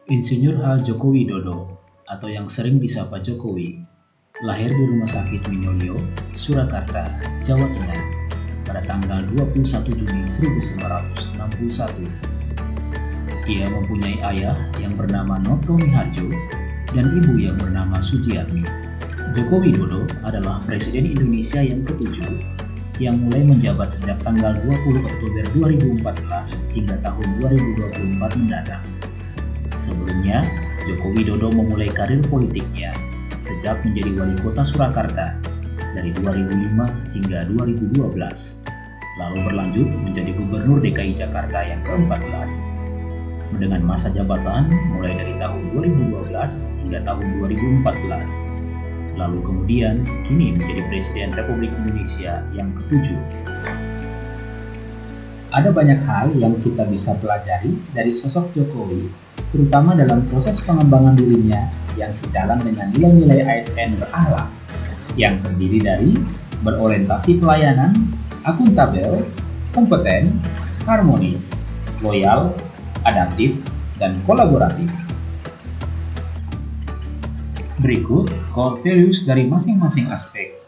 Insinyur H. Joko Widodo atau yang sering disapa Jokowi, lahir di Rumah Sakit Minolio, Surakarta, Jawa Tengah pada tanggal 21 Juni 1961. Ia mempunyai ayah yang bernama Noto Miharjo dan ibu yang bernama Sujiatmi. Joko Widodo adalah Presiden Indonesia yang ketujuh yang mulai menjabat sejak tanggal 20 Oktober 2014 hingga tahun 2024 mendatang. Sebelumnya, Joko Widodo memulai karir politiknya sejak menjadi wali kota Surakarta dari 2005 hingga 2012, lalu berlanjut menjadi gubernur DKI Jakarta yang ke-14 dengan masa jabatan mulai dari tahun 2012 hingga tahun 2014, lalu kemudian kini menjadi Presiden Republik Indonesia yang ke-7. Ada banyak hal yang kita bisa pelajari dari sosok Jokowi, terutama dalam proses pengembangan dirinya yang sejalan dengan nilai-nilai ASN berakhlak, yang terdiri dari berorientasi pelayanan, akuntabel, kompeten, harmonis, loyal, adaptif, dan kolaboratif. Berikut core values dari masing-masing aspek.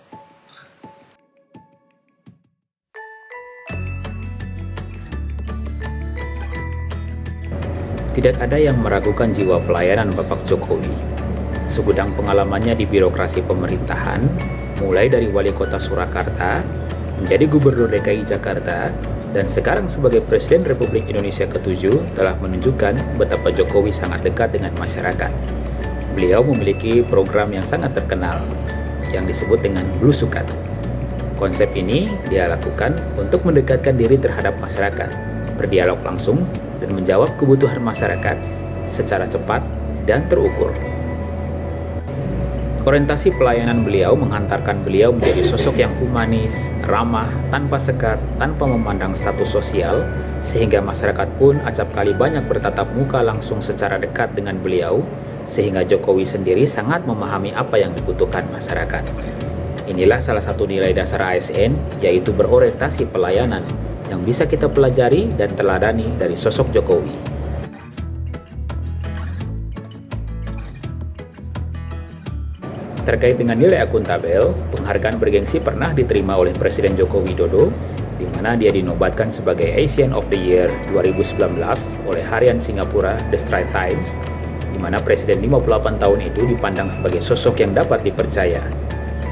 Tidak ada yang meragukan jiwa pelayanan Bapak Jokowi. Segudang pengalamannya di birokrasi pemerintahan, mulai dari wali kota Surakarta, menjadi gubernur DKI Jakarta, dan sekarang sebagai Presiden Republik Indonesia ke-7 telah menunjukkan betapa Jokowi sangat dekat dengan masyarakat. Beliau memiliki program yang sangat terkenal, yang disebut dengan Blusukan. Konsep ini dia lakukan untuk mendekatkan diri terhadap masyarakat, berdialog langsung, dan menjawab kebutuhan masyarakat secara cepat dan terukur. Orientasi pelayanan beliau menghantarkan beliau menjadi sosok yang humanis, ramah, tanpa sekat, tanpa memandang status sosial, sehingga masyarakat pun acap kali banyak bertatap muka langsung secara dekat dengan beliau, sehingga Jokowi sendiri sangat memahami apa yang dibutuhkan masyarakat. Inilah salah satu nilai dasar ASN, yaitu berorientasi pelayanan, yang bisa kita pelajari dan teladani dari sosok Jokowi. Terkait dengan nilai akuntabel, penghargaan bergengsi pernah diterima oleh Presiden Joko Widodo, di mana dia dinobatkan sebagai Asian of the Year 2019 oleh harian Singapura The Straits Times, di mana Presiden 58 tahun itu dipandang sebagai sosok yang dapat dipercaya.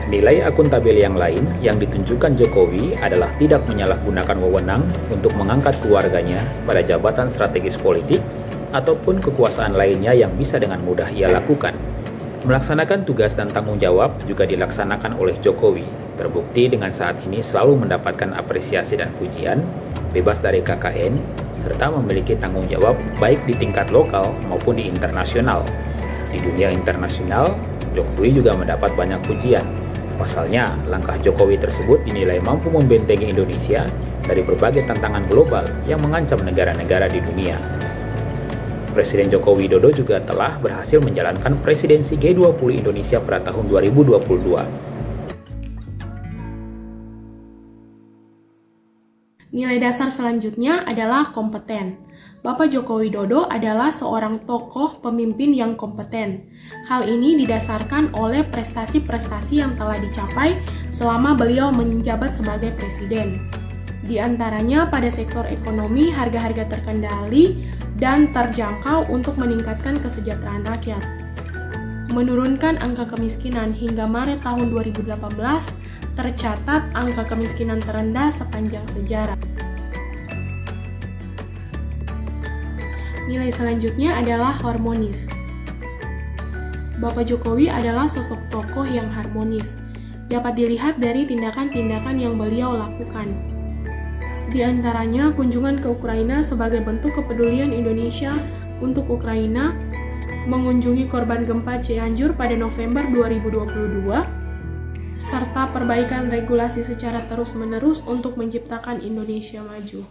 Nilai akuntabel yang lain yang ditunjukkan Jokowi adalah tidak menyalahgunakan wewenang untuk mengangkat keluarganya pada jabatan strategis politik ataupun kekuasaan lainnya yang bisa dengan mudah ia lakukan. Melaksanakan tugas dan tanggung jawab juga dilaksanakan oleh Jokowi, terbukti dengan saat ini selalu mendapatkan apresiasi dan pujian, bebas dari KKN, serta memiliki tanggung jawab baik di tingkat lokal maupun di internasional. Di dunia internasional, Jokowi juga mendapat banyak pujian. Pasalnya, langkah Jokowi tersebut dinilai mampu membentengi Indonesia dari berbagai tantangan global yang mengancam negara-negara di dunia. Presiden Joko Widodo juga telah berhasil menjalankan presidensi G20 Indonesia pada tahun 2022. Nilai dasar selanjutnya adalah kompeten. Bapak Joko Widodo adalah seorang tokoh pemimpin yang kompeten. Hal ini didasarkan oleh prestasi-prestasi yang telah dicapai selama beliau menjabat sebagai presiden. Di antaranya pada sektor ekonomi, harga-harga terkendali dan terjangkau untuk meningkatkan kesejahteraan rakyat. Menurunkan angka kemiskinan hingga Maret tahun 2018, tercatat angka kemiskinan terendah sepanjang sejarah. Nilai selanjutnya adalah harmonis. Bapak Jokowi adalah sosok tokoh yang harmonis. Dapat dilihat dari tindakan-tindakan yang beliau lakukan. Di antaranya kunjungan ke Ukraina sebagai bentuk kepedulian Indonesia untuk Ukraina, mengunjungi korban gempa Cianjur pada November 2022, serta perbaikan regulasi secara terus-menerus untuk menciptakan Indonesia maju.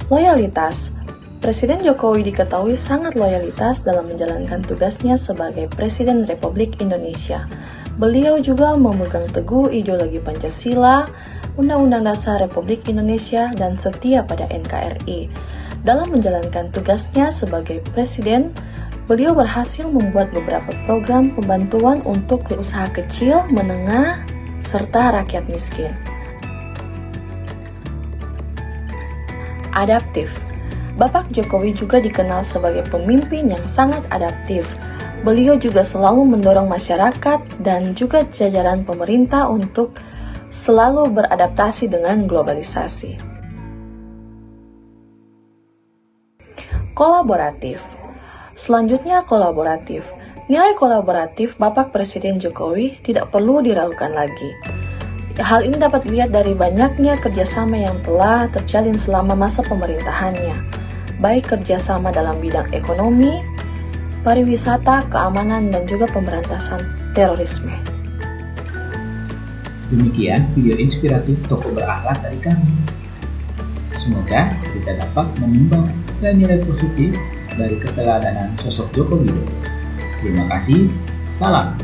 Loyalitas. Presiden Jokowi diketahui sangat loyalitas dalam menjalankan tugasnya sebagai Presiden Republik Indonesia. Beliau juga memegang teguh ideologi Pancasila, Undang-Undang Dasar Republik Indonesia, dan setia pada NKRI. Dalam menjalankan tugasnya sebagai presiden, beliau berhasil membuat beberapa program pembantuan untuk usaha kecil, menengah, serta rakyat miskin. Adaptif. Bapak Jokowi juga dikenal sebagai pemimpin yang sangat adaptif. Beliau juga selalu mendorong masyarakat dan juga jajaran pemerintah untuk selalu beradaptasi dengan globalisasi. Kolaboratif. Selanjutnya kolaboratif. Nilai kolaboratif Bapak Presiden Jokowi tidak perlu diragukan lagi. Hal ini dapat dilihat dari banyaknya kerjasama yang telah terjalin selama masa pemerintahannya, baik kerjasama dalam bidang ekonomi, pariwisata, keamanan, dan juga pemberantasan terorisme. Demikian video inspiratif tokoh berakhlak dari kami. Semoga kita dapat menimbang nilai positif dari keteladanan sosok Joko Widodo. Terima kasih, salam.